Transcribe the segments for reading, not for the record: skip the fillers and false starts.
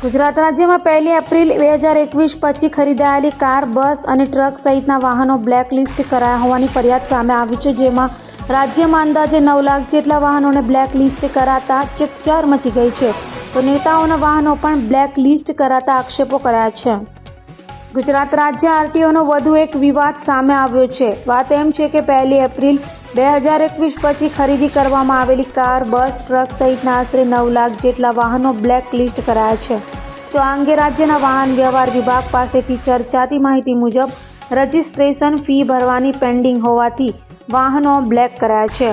ગુજરાત રાજ્યમાં 1 એપ્રિલ 2021 પછી ખરીદાયેલી કાર, બસ અને ટ્રક સહિતના વાહનો બ્લેકલિસ્ટ કરાયા હોવાની ફરિયાદ સામે આવી છે, જેમાં રાજ્યમાં અંદાજે 9 લાખ જેટલા વાહનોને બ્લેકલિસ્ટ કરાતા ચકચાર મચી ગઈ છે. તો નેતાઓના વાહનો પણ બ્લેકલિસ્ટ કરાતા આક્ષેપો કરાયા છે. ગુજરાત રાજ્ય આરટીઓનો વધુ એક વિવાદ સામે આવ્યો છે. વાત એમ છે કે 1 એપ્રિલ 2021 પછી ખરીદી કરવામાં આવેલી કાર, બસ, ટ્રક સહિતના આશરે 9 લાખ જેટલા વાહનો બ્લેકલિસ્ટ કરાયા છે. તો આ અંગે રાજ્યના વાહન વ્યવહાર વિભાગ પાસેથી ચર્ચાતી માહિતી મુજબ રજીસ્ટ્રેશન ફી ભરવાની પેન્ડિંગ હોવાથી વાહનો બ્લેક કરાયા છે.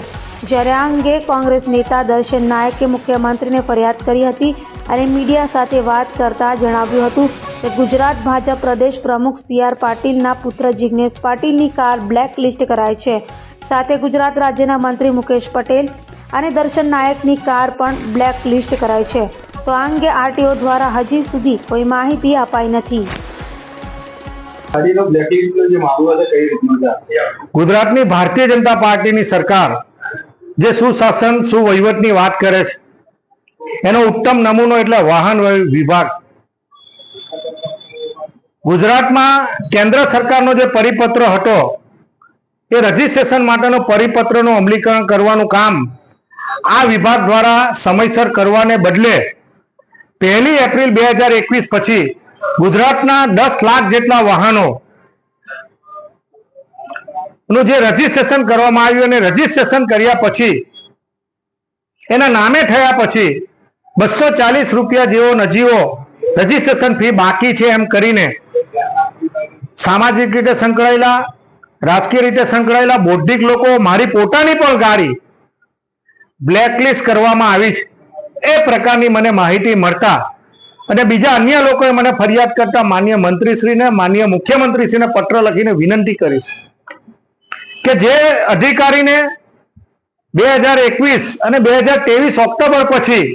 જ્યારે આ અંગે કોંગ્રેસ નેતા દર્શન નાયકે મુખ્યમંત્રીને ફરિયાદ કરી હતી અને મીડિયા સાથે વાત કરતા જણાવ્યું હતું કે ગુજરાત ભાજપ પ્રદેશ પ્રમુખ CR પાટીલના પુત્ર જિગ્નેશ પાટીલની કાર બ્લેકલિસ્ટ કરાઈ છે. સાથે ગુજરાત રાજ્યના મંત્રી મુકેશ પટેલ અને દર્શન નાયકની કાર પણ બ્લેકલિસ્ટ કરાઈ છે. તો આ અંગે આરટીઓ દ્વારા હજી સુધી કોઈ માહિતી અપાઈ નથી. ગુજરાતની ભારતીય જનતા પાર્ટીની સરકાર જે સુશાસન સુવહીવટની વાત કરે છે, એનો ઉત્તમ નમૂનો એટલે વાહન વિભાગ. ગુજરાતમાં કેન્દ્ર સરકારનો જે પરિપત્ર હતો એ રજીસ્ટ્રેશન માટેનો પરિપત્રનું અમલીકરણ કરવાનું કામ આ વિભાગ દ્વારા સમયસર કરવાને બદલે 1 એપ્રિલ 2021 પછી ગુજરાતના 10 લાખ જેટલા વાહનો નું જે રજીસ્ટ્રેશન કરવામાં આવ્યું અને રજીસ્ટ્રેશન કર્યા પછી એના નામે થયા પછી 240 રૂપિયા જેવો નજીવો રજીસ્ટ્રેશન ફી બાકી છે એમ કરીને સામાજિક રીતે સંકળાયેલા, રાજકીય રીતે સંકળાયેલા બૌદ્ધિક લોકો, મારી પોતાની પણ ગાડી બ્લેકલિસ્ટ કરવામાં આવી છે એ પ્રકારની મને માહિતી મળતા અને બીજા અન્ય લોકોએ મને ફરિયાદ કરતા માનનીય મંત્રીશ્રીને, માનનીય મુખ્યમંત્રીશ્રીને પત્ર લખીને વિનંતી કરી કે જે અધિકારીને 2021 અને 2023 ઓક્ટોબર પછી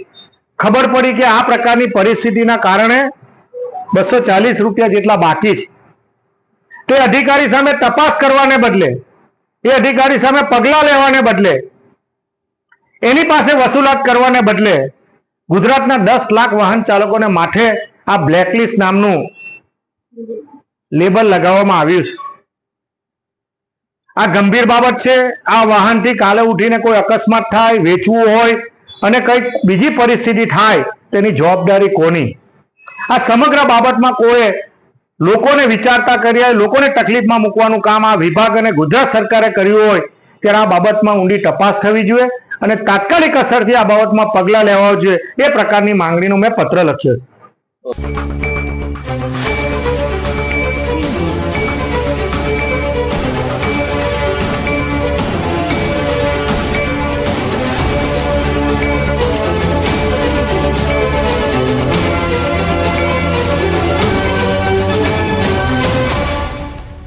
ખબર પડી કે આ પ્રકારની પરિસ્થિતિના કારણે 240 રૂપિયા જેટલા બાકી છે, તો એ અધિકારી સામે તપાસ કરવાને બદલે, એ અધિકારી સામે પગલાં લેવાને બદલે, એની પાસે વસૂલાત કરવાને બદલે ગુજરાતના 10 લાખ વાહન ચાલકોને માથે આ બ્લેકલિસ્ટ નામનું લેબલ લગાવવામાં આવ્યું છે. આ ગંભીર બાબત છે. આ વાહનથી કાલે ઉઠીને કોઈ અકસ્માત થાય, વેચવું હોય અને કંઈક બીજી પરિસ્થિતિ થાય તેની જવાબદારી કોની? આ સમગ્ર બાબતમાં કોઈ લોકોને વિચારતા કર્યા, લોકોને તકલીફમાં મૂકવાનું કામ આ વિભાગ અને ગુજરાત સરકારે કર્યું હોય ત્યારે આ બાબતમાં ઊંડી તપાસ થવી જોઈએ અને તાત્કાલિક અસરથી આ બાબતમાં પગલાં લેવા જોઈએ. એ પ્રકારની માંગણીનો મેં પત્ર લખ્યો.